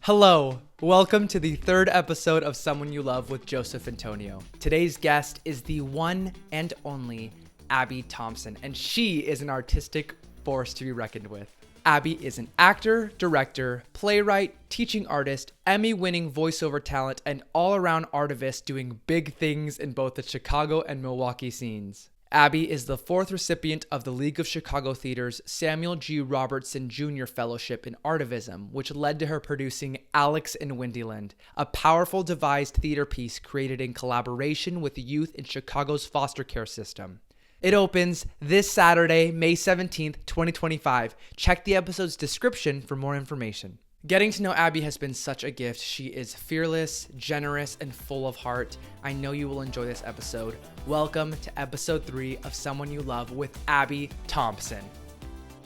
Hello, welcome to the third episode of Someone You Love with Joseph Antonio. Today's guest is the one and only Abby Thompson, and she is an artistic force to be reckoned with. Abby is an actor, director, playwright, teaching artist, Emmy-winning voiceover talent, and all-around artivist doing big things in both the Chicago and Milwaukee scenes. Abby is the fourth recipient of the League of Chicago Theater's Samuel G. Robertson Jr. Fellowship in Artivism, which led to her producing Alex in Windyland, a powerful devised theater piece created in collaboration with youth in Chicago's foster care system. It opens this Saturday, May 17th, 2025. Check the episode's description for more information. Getting to know Abby has been such a gift. She is fearless, generous, and full of heart. I know you will enjoy this episode. Welcome to episode 3 of Someone You Love with Abby Thompson.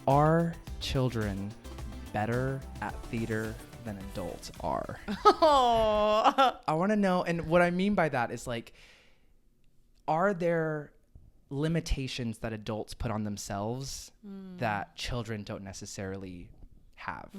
Are children better at theater than adults are? Oh. I want to know, and what I mean by that is like, are there limitations that adults put on themselves that children don't necessarily have?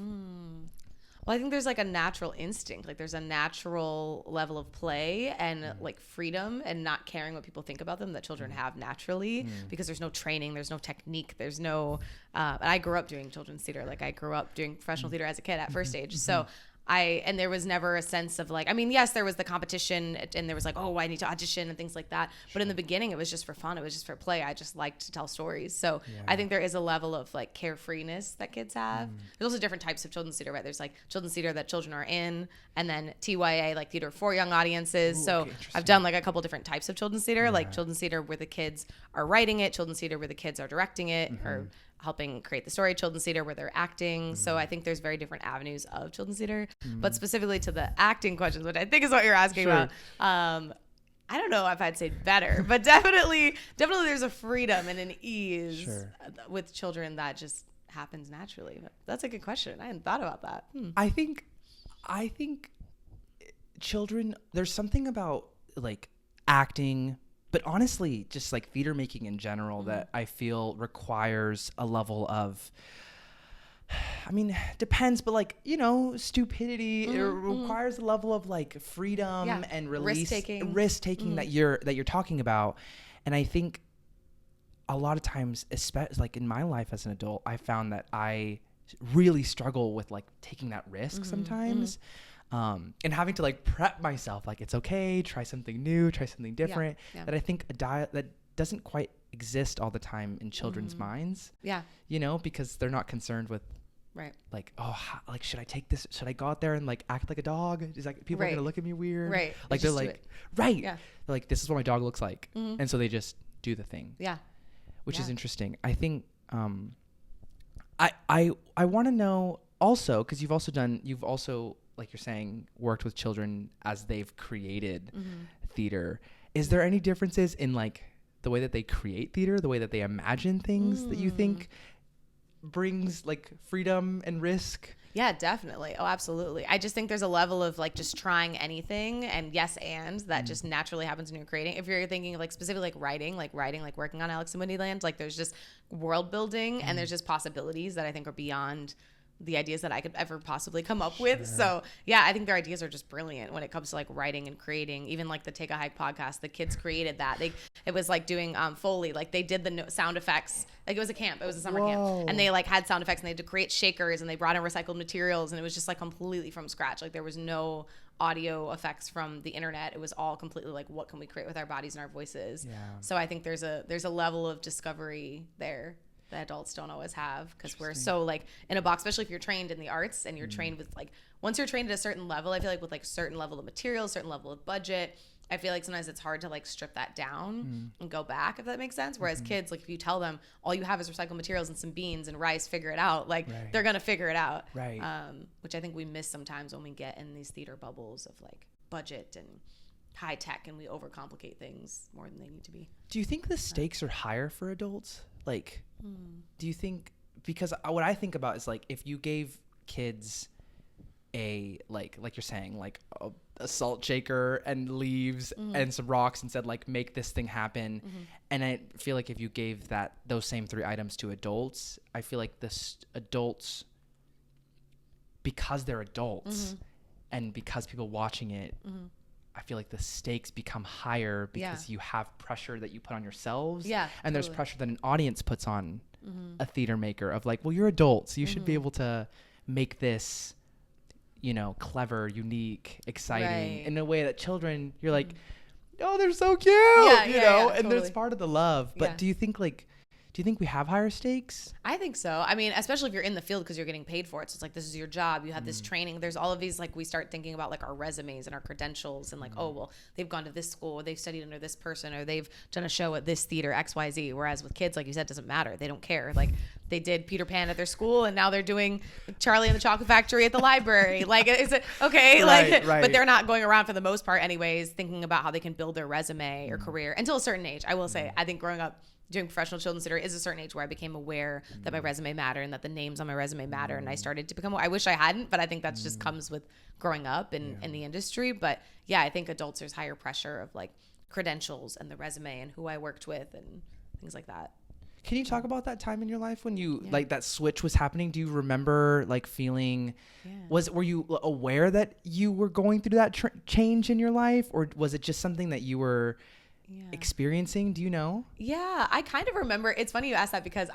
Well, I think there's like a natural instinct. Like there's a natural level of play and like freedom and not caring what people think about them that children have naturally because there's no training, there's no technique, there's no, and I grew up doing children's theater. Like I grew up doing professional theater as a kid at first stage. So and there was never a sense of like, I mean, yes, there was the competition and there was like, oh, I need to audition and things like that. But in the beginning, it was just for fun. It was just for play. I just liked to tell stories. So I think there is a level of like carefreeness that kids have. There's also different types of children's theater, right? There's like children's theater that children are in, and then TYA, like theater for young audiences. So I've done like a couple different types of children's theater, like children's theater where the kids are writing it, children's theater where the kids are directing it, or helping create the story, children's theater where they're acting. So I think there's very different avenues of children's theater. But specifically to the acting questions, which I think is what you're asking about, I don't know if I'd say better, but definitely there's a freedom and an ease with children that just happens naturally. That's a good question. I hadn't thought about that. I think children, there's something about like acting, but honestly, just like theater making in general that I feel requires a level of, I mean, depends, but like, you know, stupidity. It requires a level of like freedom and release, risk taking that you're talking about. And I think a lot of times, especially like in my life as an adult, I found that I really struggle with like taking that risk sometimes. And having to like prep myself, like it's okay, try something new, try something different. That I think that doesn't quite exist all the time in children's minds. You know, because they're not concerned with like, oh, like should I take this? Should I go out there and like act like a dog? Is like people are gonna look at me weird? Like they're like, they're like, this is what my dog looks like, and so they just do the thing. Which is interesting. I think I want to know also, because you've also like you're saying, worked with children as they've created theater. Is there any differences in like the way that they create theater, the way that they imagine things that you think brings like freedom and risk? Yeah, definitely. Oh, absolutely. I just think there's a level of like just trying anything and that just naturally happens when you're creating. If you're thinking of like specifically like writing, like working on Alex in Windyland, like there's just world building and there's just possibilities that I think are beyond the ideas that I could ever possibly come up with. So yeah, I think their ideas are just brilliant when it comes to like writing and creating. Even like the Take a Hike podcast, the kids created that. It was like doing Foley, like they did the sound effects. Like it was a camp, it was a summer camp, and they like had sound effects and they had to create shakers and they brought in recycled materials and it was just like completely from scratch. Like there was no audio effects from the internet. It was all completely like, what can we create with our bodies and our voices? So I think there's a level of discovery there that adults don't always have because we're so like in a box, especially if you're trained in the arts and you're trained with like, once you're trained at a certain level, I feel like with like certain level of material, certain level of budget, I feel like sometimes it's hard to like strip that down and go back, if that makes sense. Whereas kids, like if you tell them all you have is recycled materials and some beans and rice, figure it out. Like they're going to figure it out. Which I think we miss sometimes when we get in these theater bubbles of like budget and high tech and we overcomplicate things more than they need to be. Do you think the stakes are higher for adults? Like, do you think, because what I think about is like, if you gave kids a, like you're saying, like a salt shaker and leaves and some rocks and said like, make this thing happen. And I feel like if you gave those same 3 items to adults, I feel like adults, because they're adults and because people watching it, I feel like the stakes become higher because you have pressure that you put on yourselves. Yeah. And there's pressure that an audience puts on a theater maker of like, well, you're adults. So you should be able to make this, you know, clever, unique, exciting in a way that children, you're like, oh, they're so cute, you know, and there's part of the love. But do you think we have higher stakes? I think so. I mean, especially if you're in the field because you're getting paid for it. So it's like, this is your job. You have this training. There's all of these, like, we start thinking about like our resumes and our credentials and like, oh, well, they've gone to this school, or they've studied under this person, or they've done a show at this theater, XYZ. Whereas with kids, like you said, it doesn't matter. They don't care. Like, they did Peter Pan at their school and now they're doing Charlie and the Chocolate Factory at the library. Like, is it okay? But they're not going around for the most part anyways, thinking about how they can build their resume or career until a certain age. I will say, I think growing up, doing professional children's theater is a certain age where I became aware that my resume mattered and that the names on my resume matter. And I started to become, I wish I hadn't, but I think that's just comes with growing up in the industry. But yeah, I think adults, there's higher pressure of like credentials and the resume and who I worked with and things like that. Can you talk about that time in your life when you like that switch was happening? Do you remember like feeling, were you aware that you were going through that change in your life, or was it just something that you were experiencing? Do you know? Yeah, I kind of remember. It's funny you asked that because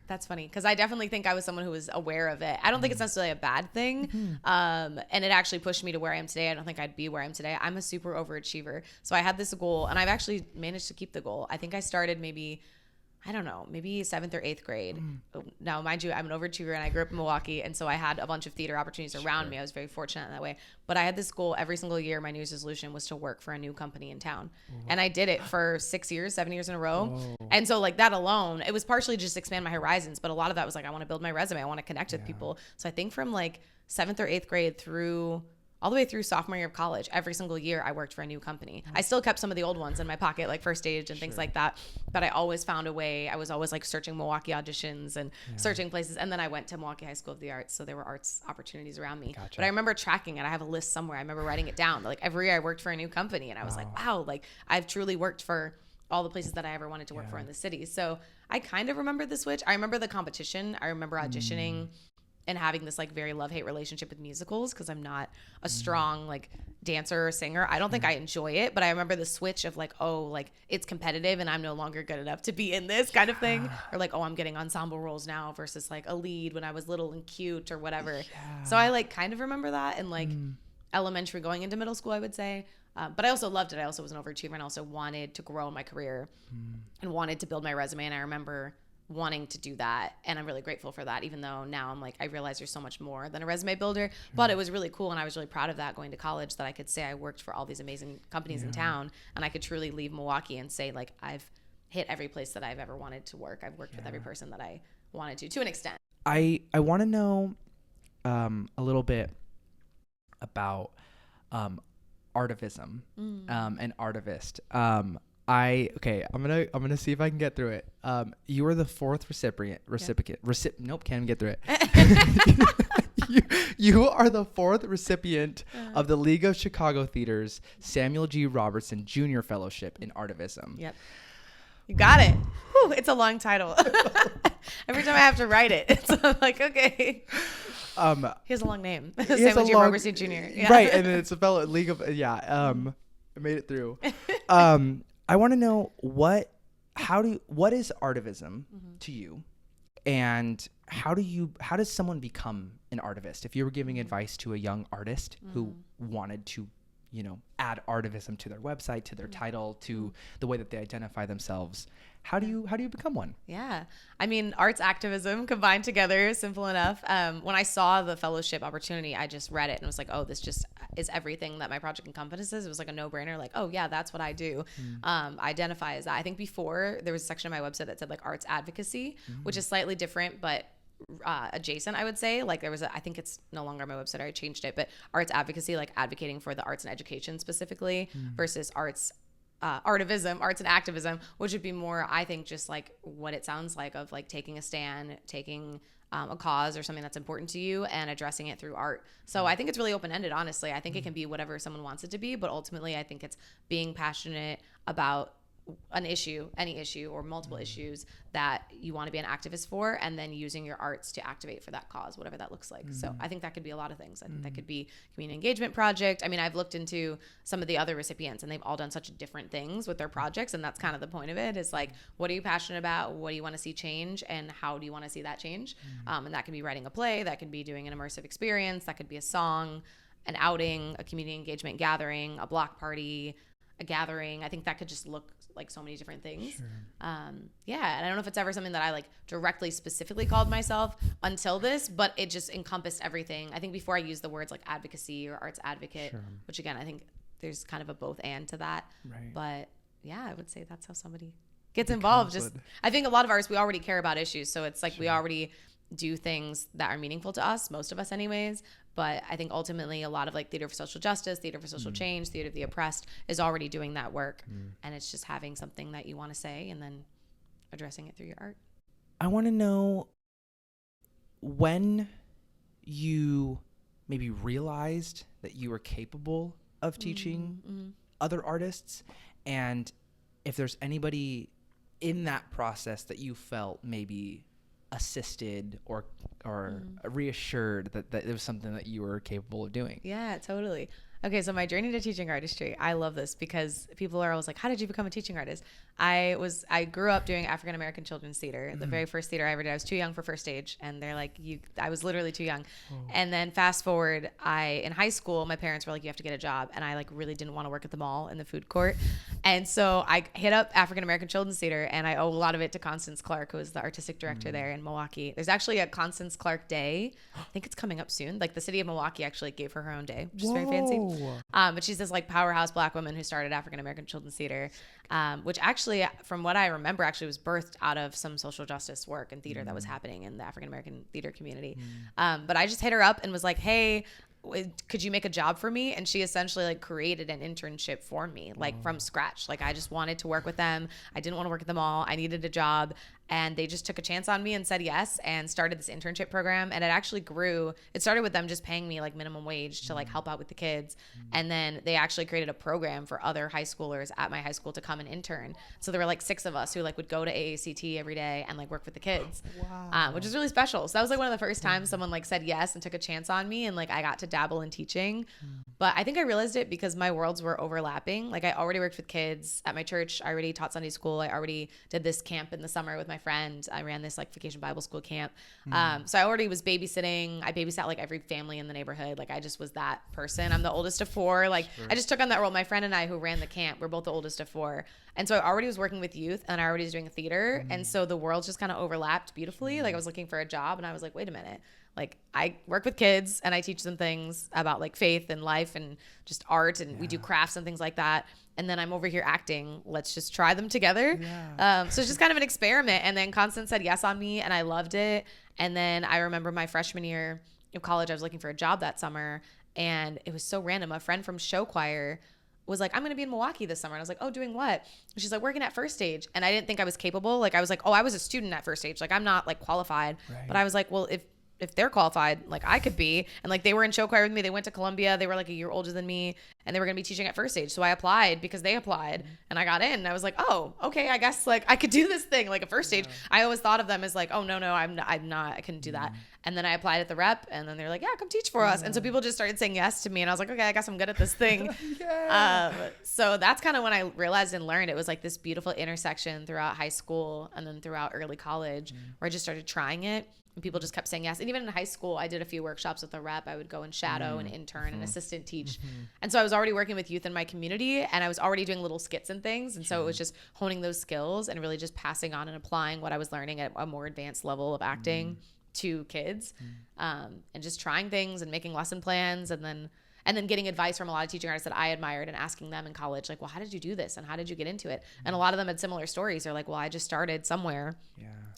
that's funny because I definitely think I was someone who was aware of it. I don't think it's necessarily a bad thing. And it actually pushed me to where I am today. I don't think I'd be where I am today. I'm a super overachiever. So I had this goal and I've actually managed to keep the goal. I think I started maybe 7th or 8th grade. Now, mind you, I'm an overachiever and I grew up in Milwaukee. And so I had a bunch of theater opportunities around me. I was very fortunate in that way. But I had this goal every single year. My New Year's resolution was to work for a new company in town. And I did it for 7 years in a row. And so like that alone, it was partially just expand my horizons. But a lot of that was like, I want to build my resume. I want to connect with people. So I think from like 7th or 8th grade through all the way through sophomore year of college, every single year I worked for a new company. I still kept some of the old ones in my pocket, like First Stage and things like that. But I always found a way. I was always like searching Milwaukee auditions and searching places. And then I went to Milwaukee High School of the Arts. So there were arts opportunities around me. But I remember tracking it. I have a list somewhere. I remember writing it down. Like every year I worked for a new company and I was like, wow, like I've truly worked for all the places that I ever wanted to work for in the city. So I kind of remember the switch. I remember the competition. I remember auditioning and having this like very love-hate relationship with musicals because I'm not a strong like dancer or singer. I don't think I enjoy it, but I remember the switch of like, oh, like it's competitive and I'm no longer good enough to be in this kind of thing. Or like, oh, I'm getting ensemble roles now versus like a lead when I was little and cute or whatever. So I like kind of remember that in like elementary going into middle school, I would say. But I also loved it. I also was an overachiever and also wanted to grow in my career and wanted to build my resume. And I remember wanting to do that, and I'm really grateful for that, even though now I'm like, I realize there's so much more than a resume builder. But it was really cool, and I was really proud of that going to college, that I could say I worked for all these amazing companies in town, and I could truly leave Milwaukee and say like, I've hit every place that I've ever wanted to work. I've worked with every person that I wanted to an extent. I want to know a little bit about artivism and Artivist. I'm gonna see if I can get through it. You were the 4th recipient. Nope, can't even get through it. you are the 4th recipient of the League of Chicago Theaters Samuel G. Robertson Jr. Fellowship in Artivism. Yep, you got it. Whew, it's a long title. Every time I have to write it, it's like, okay. He has a long name. Samuel G. Robertson Jr. Yeah. Right, and then it's a fellow League of I made it through. I want to know what is artivism to you, and how does someone become an artivist? If you were giving advice to a young artist who wanted to, add artivism to their website, to their title, to the way that they identify themselves, how do you become one? Yeah. I mean, arts activism combined together, simple enough. When I saw the fellowship opportunity, I just read it and was like, oh, this just is everything that my project encompasses. It was like a no-brainer, like, oh yeah, that's what I do. Identify as that. I think before there was a section of my website that said like arts advocacy, which is slightly different, but adjacent, I would say. Like there was I think it's no longer on my website, I changed it, but arts advocacy, like advocating for the arts and education specifically, versus arts artivism, arts and activism, which would be more, I think, just like what it sounds like, of like taking a stand, taking a cause or something that's important to you and addressing it through art. So I think it's really open-ended, honestly. I think it can be whatever someone wants it to be, but ultimately I think it's being passionate about an issue, any issue or multiple issues that you want to be an activist for, and then using your arts to activate for that cause, whatever that looks like. So I think that could be a lot of things. I think that could be community engagement project. I mean, I've looked into some of the other recipients and they've all done such different things with their projects. And that's kind of the point of it, is like, what are you passionate about? What do you want to see change? And how do you want to see that change? And that can be writing a play, that could be doing an immersive experience, that could be a song, an outing, a community engagement gathering, a block party, a gathering. I think that could just look like so many different things. Sure. Yeah. And I don't know if it's ever something that I like directly specifically called myself until this, but it just encompassed everything. I think before I used the words like advocacy or arts advocate, which again, I think there's kind of a both and to that. Right. But yeah, I would say that's how somebody gets involved. Just, I think a lot of artists, we already care about issues. So it's like we already do things that are meaningful to us, most of us anyways. But I think ultimately a lot of like Theater for Social Justice, Theater for Social Change, Theater of the Oppressed is already doing that work. And it's just having something that you want to say and then addressing it through your art. I want to know when you maybe realized that you were capable of teaching other artists, and if there's anybody in that process that you felt maybe assisted or reassured that it was something that you were capable of doing. Yeah, totally. Okay, so my journey to teaching artistry, I love this because people are always like, how did you become a teaching artist? I grew up doing African American children's theater. The very first theater I ever did, I was too young for first stage, and they're like, I was literally too young. And then fast forward, in high school, my parents were like, you have to get a job, and I like really didn't want to work at the mall in the food court. And so I hit up African American children's theater, and I owe a lot of it to Constance Clark, who was the artistic director there in Milwaukee. There's actually a Constance Clark Day. I think it's coming up soon. Like the city of Milwaukee actually gave her own day, which is very fancy. But she's this like powerhouse Black woman who started African American children's theater, which actually, from what I remember, actually was birthed out of some social justice work and theater that was happening in the African American theater community. But I just hit her up and was like, hey, could you make a job for me? And she essentially like created an internship for me, like from scratch. Like I just wanted to work with them. I didn't want to work at the mall. I needed a job. And they just took a chance on me and said yes, and started this internship program. And it actually grew. It started with them just paying me like minimum wage to like help out with the kids. And then they actually created a program for other high schoolers at my high school to come and intern. So there were like 6 of us who like would go to AACT every day and like work with the kids, which is really special. So that was like one of the first times someone like said yes and took a chance on me, and like I got to dabble in teaching. But I think I realized it because my worlds were overlapping. Like I already worked with kids at my church. I already taught Sunday school. I already did this camp in the summer with my friend. I ran this like vacation Bible school camp. So I already was babysitting. I babysat like every family in the neighborhood. Like I just was that person. I'm the oldest of 4. Like I just took on that role. My friend and I who ran the camp, we're both the oldest of 4. And so I already was working with youth, and I already was doing a theater. And so the worlds just kind of overlapped beautifully. Like I was looking for a job, and I was like, wait a minute. Like I work with kids and I teach them things about like faith and life and just art, and we do crafts and things like that. And then I'm over here acting. Let's just try them together. So it's just kind of an experiment. And then Constance said yes on me, and I loved it. And then I remember my freshman year of college, I was looking for a job that summer, and it was so random. A friend from show choir was like, I'm going to be in Milwaukee this summer. And I was like, oh, doing what? And she's like, working at First Stage. And I didn't think I was capable. Like I was like, oh, I was a student at First Stage. Like I'm not like qualified. But I was like, well, if they're qualified, like I could be. And like they were in show choir with me. They went to Columbia. They were like a year older than me, and they were going to be teaching at First Stage. So I applied because they applied, and I got in. And I was like, oh, okay, I guess like I could do this thing like a First Stage. I always thought of them as like, oh no, I'm not, I couldn't do that. And then I applied at the rep, and then they're like, yeah, come teach for us. And so people just started saying yes to me, and I was like, okay, I guess I'm good at this thing. So that's kind of when I realized and learned it was like this beautiful intersection throughout high school and then throughout early college, where I just started trying it. And people just kept saying yes. And even in high school, I did a few workshops with the rep. I would go and shadow and intern and assistant teach. And so I was already working with youth in my community, and I was already doing little skits and things. And so it was just honing those skills and really just passing on and applying what I was learning at a more advanced level of acting to kids, and just trying things and making lesson plans, and then getting advice from a lot of teaching artists that I admired and asking them in college, like, well, how did you do this? And how did you get into it? And a lot of them had similar stories. They're like, well, I just started somewhere.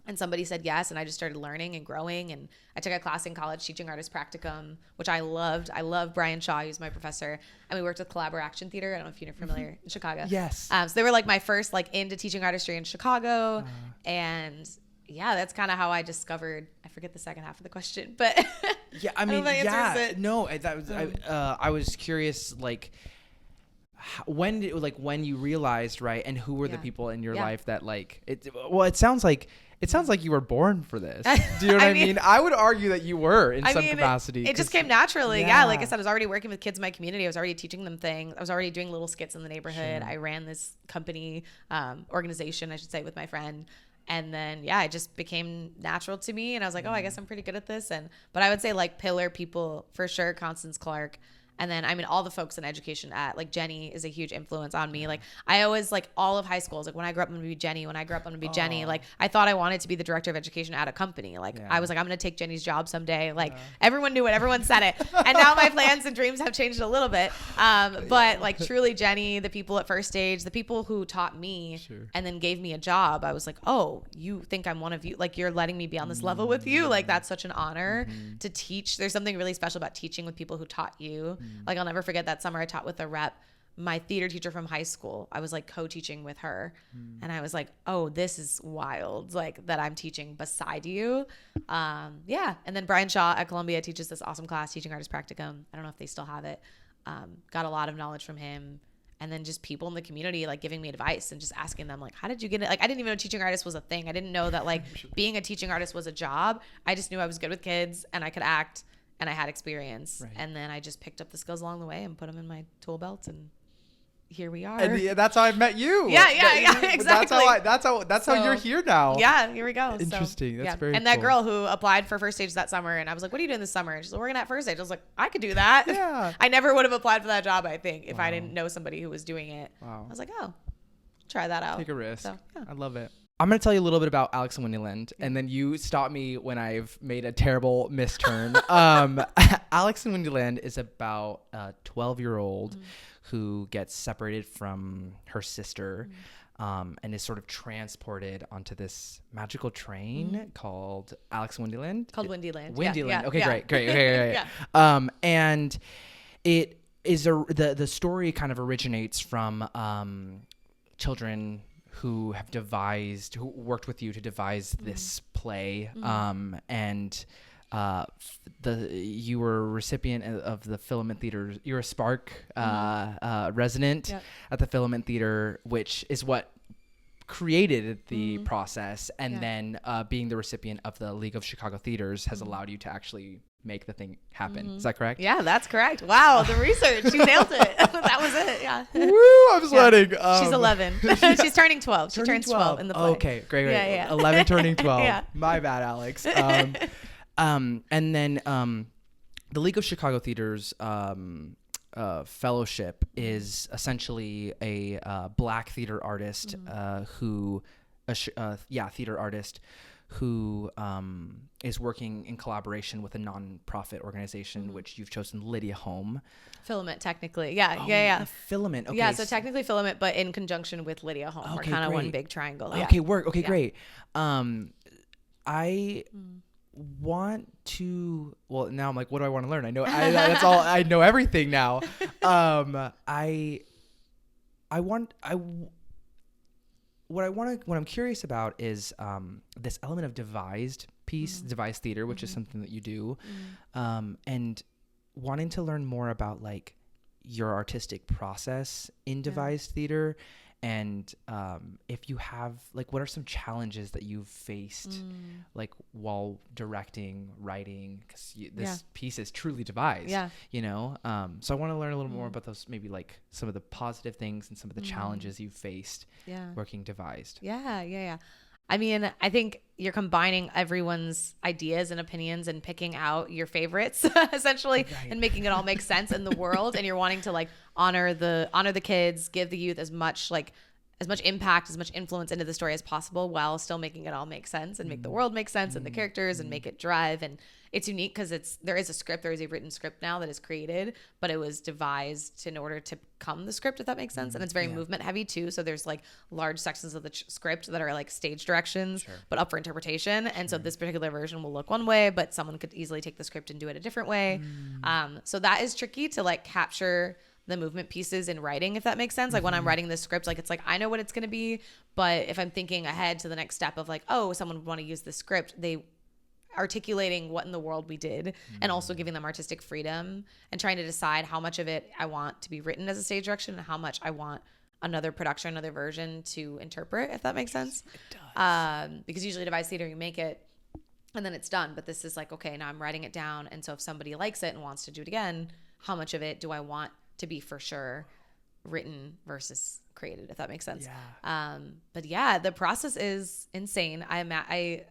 And somebody said yes, and I just started learning and growing. And I took a class in college, Teaching Artist Practicum, which I loved. I love Brian Shaw, who's my professor. And we worked with Collabor Action Theater. I don't know if you're familiar, in Chicago. Yes. So they were like my first like into teaching artistry in Chicago. And yeah, that's kind of how I discovered, I forget the second half of the question, but yeah, I mean, I no, that was, I was curious, like, when you realized, right, and who were the people in your life that like it? Well, it sounds like you were born for this. Do you know what I mean? I would argue that you were in some capacity. It just came naturally. Yeah. Like I said, I was already working with kids in my community. I was already teaching them things. I was already doing little skits in the neighborhood. I ran this company, organization, I should say, with my friend. And then, it just became natural to me. And I was like, I guess I'm pretty good at this. But I would say like pillar people for sure, Constance Clark. And then, I mean, all the folks in education like Jenny is a huge influence on me. Like I always, like all of high schools, like when I grew up, I'm going to be Jenny. When I grew up, I'm going to be Jenny. Like I thought I wanted to be the director of education at a company. Like I was like, I'm going to take Jenny's job someday. Like everyone knew it. Everyone said it. And now my plans and dreams have changed a little bit. But like truly Jenny, the people at First Stage, the people who taught me and then gave me a job, I was like, oh, you think I'm one of you? Like you're letting me be on this level with you? Like that's such an honor to teach. There's something really special about teaching with people who taught you. Like I'll never forget that summer I taught with a rep, my theater teacher from high school. I was like co-teaching with her and I was like, oh, this is wild, like that I'm teaching beside you. And then Brian Shaw at Columbia teaches this awesome class, Teaching Artist Practicum. I don't know if they still have it. Got a lot of knowledge from him. And then just people in the community like giving me advice and just asking them like, how did you get it? Like I didn't even know teaching artist was a thing. I didn't know that like being a teaching artist was a job. I just knew I was good with kids and I could act and I had experience. And then I just picked up the skills along the way and put them in my tool belt, and here we are. And that's how I met you. Yeah, exactly. That's how you're here now. Yeah, here we go. Interesting. That's very And cool. that girl who applied for First Stage that summer, and I was like, what are you doing this summer? And she's like, working at First Stage. I was like, I could do that. Yeah. I never would have applied for that job, I think, if I didn't know somebody who was doing it. Wow. I was like, oh, try that out. Take a risk. So, yeah. I love it. I'm going to tell you a little bit about Alex in Windyland, and then you stop me when I've made a terrible misturn. Alex in Windyland is about a 12-year-old who gets separated from her sister and is sort of transported onto this magical train called Alex in Windyland. Called Windyland. Windyland. Yeah. Okay, Yeah. great. Yeah. And it is the story kind of originates from children who worked with you to devise this play, and you were a recipient of the Filament Theater. You're a Spark resident at the Filament Theater, which is what created the process, and then being the recipient of the League of Chicago Theaters has allowed you to actually make the thing happen. Is that correct? Yeah, that's correct. Wow, the research. You nailed it. That was it. Yeah. Woo, I'm sweating. She's 11. She's turning 12. She turns 12 in the play. Okay, great. Yeah. 11 turning 12. Yeah. My bad, Alex. And then the League of Chicago Theaters fellowship is essentially a black theater artist theater artist who is working in collaboration with a nonprofit organization, which you've chosen, Lydia Home. Filament, technically. Yeah. Filament. Okay. Yeah, so technically Filament, but in conjunction with Lydia Home. We're kind of one big triangle. Okay, work. Okay, great. I want to, well, now I'm like, what do I want to learn? That's all. I know everything now. What I'm curious about is this element of devised theater, which is something that you do, and wanting to learn more about like your artistic process in devised theater, and if you have like, what are some challenges that you've faced like while directing, writing, because this piece is truly devised, so I want to learn a little more about those, maybe like some of the positive things and some of the challenges you've faced working devised. Yeah. I mean, I think you're combining everyone's ideas and opinions and picking out your favorites essentially, and making it all make sense in the world. And you're wanting to like honor the kids, give the youth as much impact, as much influence into the story as possible, while still making it all make sense and make the world make sense and the characters and make it drive. And it's unique because there is a written script now that is created, but it was devised in order to become the script, if that makes sense. And it's very movement heavy too. So there's like large sections of the script that are like stage directions, but up for interpretation. And so this particular version will look one way, but someone could easily take the script and do it a different way. So that is tricky to like capture the movement pieces in writing, if that makes sense. Like when I'm writing this script, like it's like I know what it's going to be, but if I'm thinking ahead to the next step of like, oh, someone would want to use this script, articulating what in the world we did, and also giving them artistic freedom and trying to decide how much of it I want to be written as a stage direction and how much I want another production, another version to interpret, if that makes sense. It does. Because usually devised theater, you make it and then it's done. But this is like, okay, now I'm writing it down. And so if somebody likes it and wants to do it again, how much of it do I want to be for sure written versus created, if that makes sense. Yeah. But yeah, the process is insane. I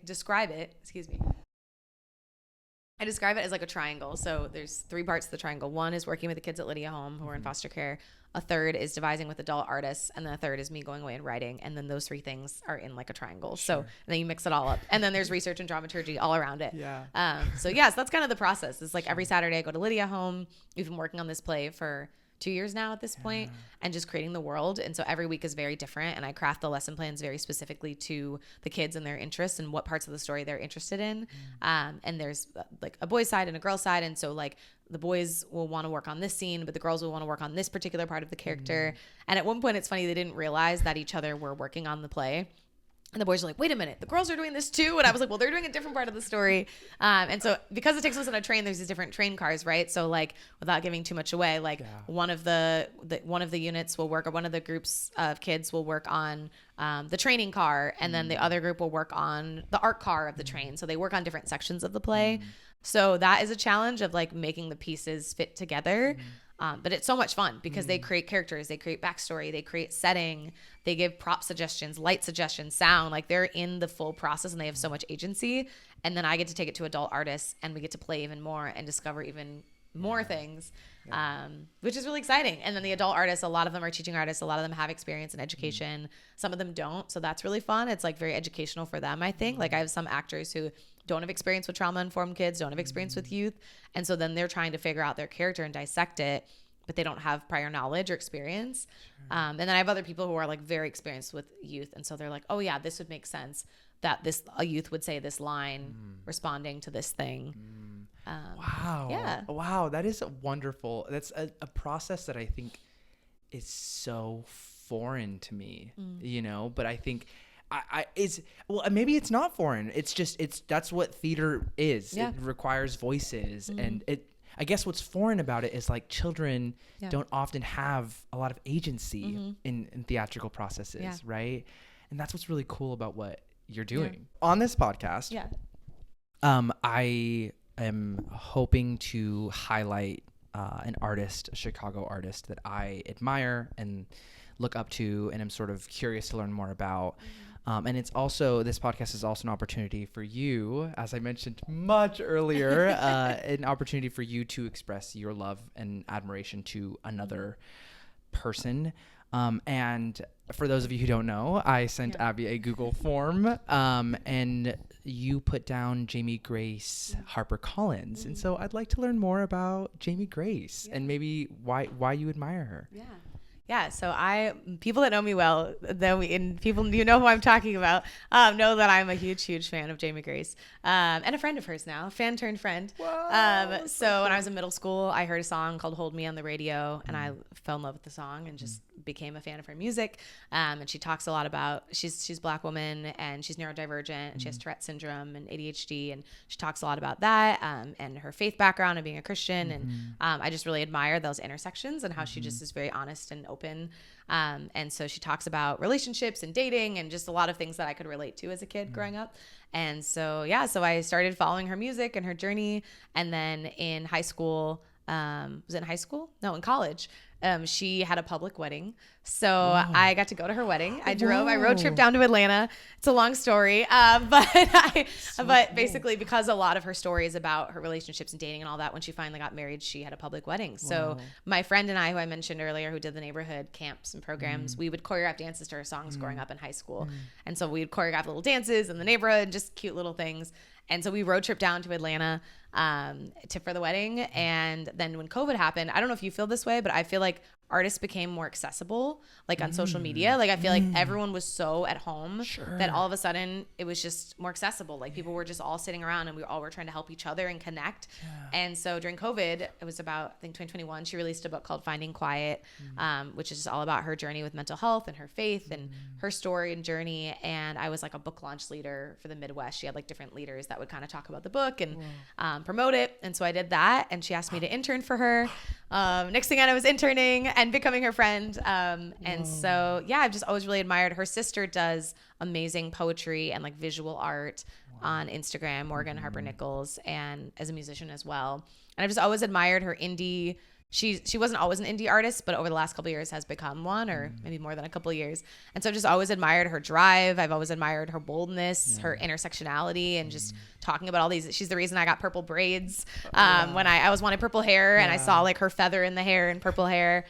describe it, I describe it as like a triangle. So there's 3 parts to the triangle. 1 is working with the kids at Lydia Home who are in foster care. A third is devising with adult artists. And then a third is me going away and writing. And then those 3 things are in like a triangle. Sure. So and then you mix it all up. And then there's research and dramaturgy all around it. Yeah. So yes, that's kind of the process. It's like every Saturday I go to Lydia Home. We've been working on this play for 2 years now at this point, and just creating the world. And so every week is very different, and I craft the lesson plans very specifically to the kids and their interests and what parts of the story they're interested in. And there's like a boys side and a girl side. And so like the boys will want to work on this scene, but the girls will want to work on this particular part of the character. And at one point it's funny, they didn't realize that each other were working on the play. And the boys are like, wait a minute, the girls are doing this too? And I was like, well, they're doing a different part of the story. And so because it takes place on a train, there's these different train cars, right? So like, without giving too much away, like one of the units will work, or one of the groups of kids will work on the training car. And then the other group will work on the art car of the train. So they work on different sections of the play. So that is a challenge of like making the pieces fit together. But it's so much fun because they create characters, they create backstory, they create setting, they give prop suggestions, light suggestions, sound. Like they're in the full process and they have so much agency. And then I get to take it to adult artists and we get to play even more and discover even more things, which is really exciting. And then the adult artists, a lot of them are teaching artists. A lot of them have experience in education. Some of them don't. So that's really fun. It's like very educational for them, I think. Like I have some actors who don't have experience with trauma-informed kids, don't have experience with youth. And so then they're trying to figure out their character and dissect it, but they don't have prior knowledge or experience. And then I have other people who are like very experienced with youth. And so they're like, oh yeah, this would make sense that a youth would say this line responding to this thing. Wow. Yeah. Wow. That is wonderful. That's a process that I think is so foreign to me, you know, but I think maybe it's not foreign. That's what theater is. Yeah. It requires voices. And I guess what's foreign about it is like children don't often have a lot of agency in theatrical processes. Right. And that's what's really cool about what you're doing on this podcast. I am hoping to highlight an artist, a Chicago artist that I admire and look up to and I'm sort of curious to learn more about. And it's also, this podcast is also an opportunity for you, as I mentioned much earlier, an opportunity for you to express your love and admiration to another person. And for those of you who don't know, I sent Abby a Google form, and you put down Jamie Grace Harper Collins. And so I'd like to learn more about Jamie Grace and maybe why you admire her. Yeah, so people that know me well, and people you know who I'm talking about, know that I'm a huge fan of Jamie Grace, and a friend of hers now, fan turned friend. Wow, so when I was in middle school, I heard a song called "Hold Me" on the radio, and I fell in love with the song and just became a fan of her music. And she talks a lot about she's a Black woman and she's neurodivergent and she has Tourette syndrome and ADHD, and she talks a lot about that and her faith background and being a Christian. And I just really admire those intersections and how she just is very honest and open. And so she talks about relationships and dating and just a lot of things that I could relate to as a kid growing up. And so, so I started following her music and her journey. And then in high school, was it in high school? No, in college. She had a public wedding. So I got to go to her wedding. I road trip down to Atlanta. It's a long story. But basically because a lot of her story is about her relationships and dating and all that, when she finally got married, she had a public wedding. So my friend and I, who I mentioned earlier, who did the neighborhood camps and programs, we would choreograph dances to her songs growing up in high school. And so we would choreograph little dances in the neighborhood, just cute little things. And so we road trip down to Atlanta for the wedding. And then when COVID happened, I don't know if you feel this way, but I feel like artists became more accessible, like on social media. Like I feel like everyone was so at home that all of a sudden it was just more accessible. Like people were just all sitting around and we all were trying to help each other and connect. And so during COVID, it was about, I think 2021, she released a book called Finding Quiet, which is all about her journey with mental health and her faith and her story and journey. And I was like a book launch leader for the Midwest. She had like different leaders that would kind of talk about the book and promote it. And so I did that, and she asked me to intern for her. Next thing I know, I was interning and becoming her friend. And so, yeah, I've just always really admired her. Sister does amazing poetry and like visual art on Instagram, Morgan Harper Nichols, and as a musician as well. And I've just always admired her indie. She wasn't always an indie artist, but over the last couple of years has become one, or maybe more than a couple of years. And so I've just always admired her drive. I've always admired her boldness, her intersectionality, and just talking about all these. She's the reason I got purple braids when I always wanted purple hair, and I saw like her feather in the hair and purple hair.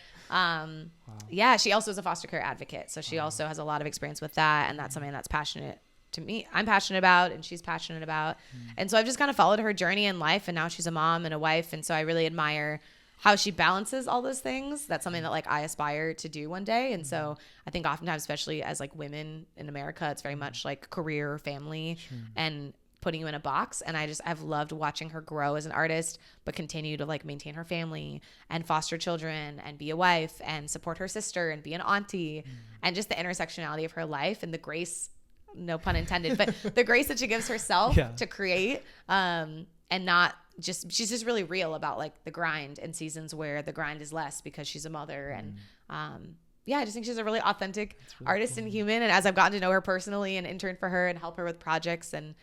Yeah, she also is a foster care advocate. So she also has a lot of experience with that. And that's something that's passionate to me. I'm passionate about, and she's passionate about. And so I've just kind of followed her journey in life. And now she's a mom and a wife. And so I really admire how she balances all those things. That's something that like I aspire to do one day. And so I think oftentimes, especially as like women in America, it's very much like career or family and putting you in a box. And I've loved watching her grow as an artist, but continue to like maintain her family and foster children and be a wife and support her sister and be an auntie and just the intersectionality of her life and the grace, no pun intended, but the grace that she gives herself to create, and not just, she's just really real about like the grind and seasons where the grind is less because she's a mother. And I just think she's a really authentic artist and human. And as I've gotten to know her personally and interned for her and help her with projects, and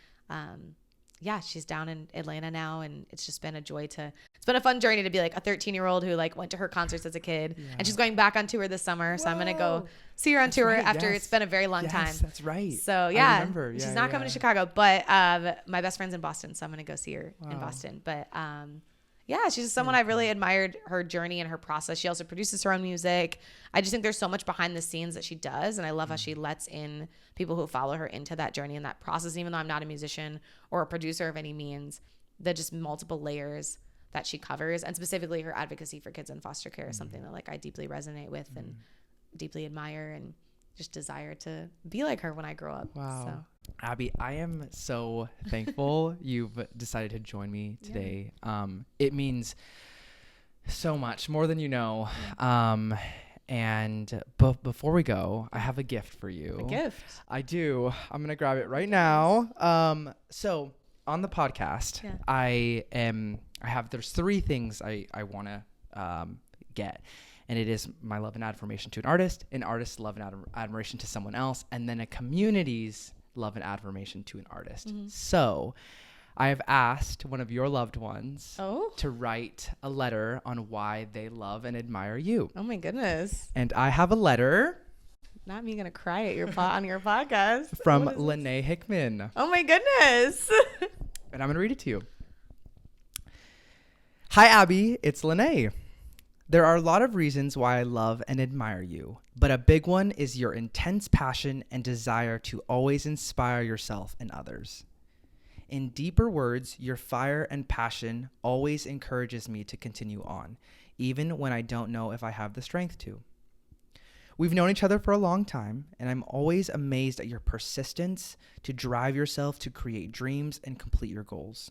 she's down in Atlanta now, and it's just been a joy it's been a fun journey to be like a 13-year-old who like went to her concerts as a kid, and she's going back on tour this summer. So I'm going to go see her on tour after it's been a very long time. That's right. So I remember. She's not coming to Chicago, but my best friend's in Boston, so I'm going to go see her in Boston. But she's just someone I've really admired her journey and her process. She also produces her own music. I just think there's so much behind the scenes that she does. And I love how she lets in people who follow her into that journey and that process. Even though I'm not a musician or a producer of any means, the just multiple layers that she covers, and specifically her advocacy for kids in foster care is something that like I deeply resonate with and deeply admire, and just desire to be like her when I grow up. Wow. So. Abby, I am so thankful you've decided to join me today. It means so much, more than you know. And before we go, I have a gift for you. A gift? I do. I'm going to grab it right now. So on the podcast, there's 3 things I want to get. And it is my love and admiration to an artist's love and admiration to someone else, and then a community's love and admiration to an artist. So I have asked one of your loved ones to write a letter on why they love and admire you. Oh my goodness. And I have a letter. Not me gonna cry at your on your podcast. From Lonnae Hickman. Oh my goodness. And I'm gonna read it to you. Hi Abby, it's Lonnae. There are a lot of reasons why I love and admire you, but a big one is your intense passion and desire to always inspire yourself and others. In deeper words, your fire and passion always encourages me to continue on, even when I don't know if I have the strength to. We've known each other for a long time, and I'm always amazed at your persistence to drive yourself to create dreams and complete your goals.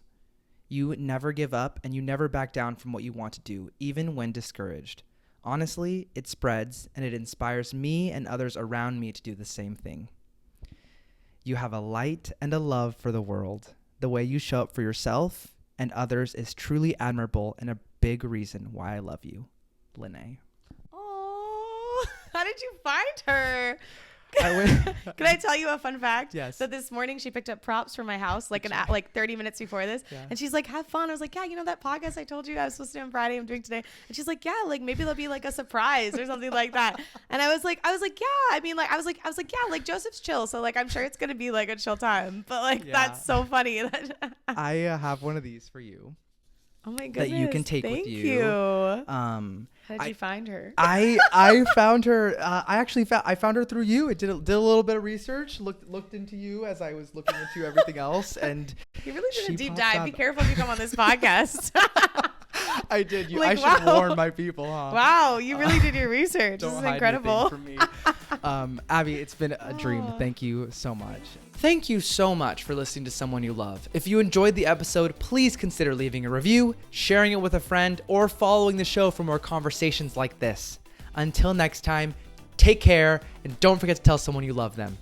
You never give up, and you never back down from what you want to do, even when discouraged. Honestly, it spreads, and it inspires me and others around me to do the same thing. You have a light and a love for the world. The way you show up for yourself and others is truly admirable and a big reason why I love you. Lonnae. Oh, how did you find her? Can I tell you a fun fact? Yes. So this morning she picked up props for my house like 30 minutes before this, and she's like, "Have fun." I was like, "Yeah, you know that podcast I told you I was supposed to do on Friday, I'm doing today." And she's like, "Yeah, like maybe there'll be like a surprise or something like that." And I was like, "Yeah." I mean, like I was like, "Yeah, like Joseph's chill, so like I'm sure it's gonna be like a chill time." But like that's so funny. I have one of these for you. Oh my goodness. That you can take with you. How did you find her? I found her. I found her through you. I did a little bit of research. Looked into you as I was looking into everything else, and you really did a deep dive. Be careful if you come on this podcast. I did. Like, I should wow. warn my people, huh? Wow, you really did your research. This Don't is hide incredible. anything from me. Abby, it's been a dream. Oh. Thank you so much. Thank you so much for listening to Someone You Love. If you enjoyed the episode, please consider leaving a review, sharing it with a friend, or following the show for more conversations like this. Until next time, take care, and don't forget to tell someone you love them.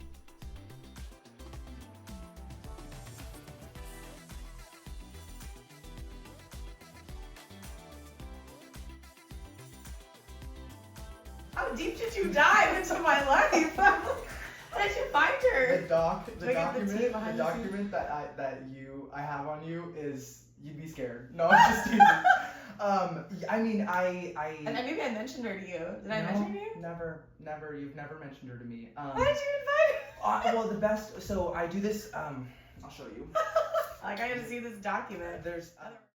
How deep did you dive into my life? How did you find her? The Do I get the tea behind the scenes? document that I have on you is, you'd be scared. No, I'm just teasing. I mean, And maybe I mentioned her to you. Did I mention her to you? Never. You've never mentioned her to me. Why did you invite her? Well, the best. So I do this. I'll show you. Like, I gotta see this document. There's.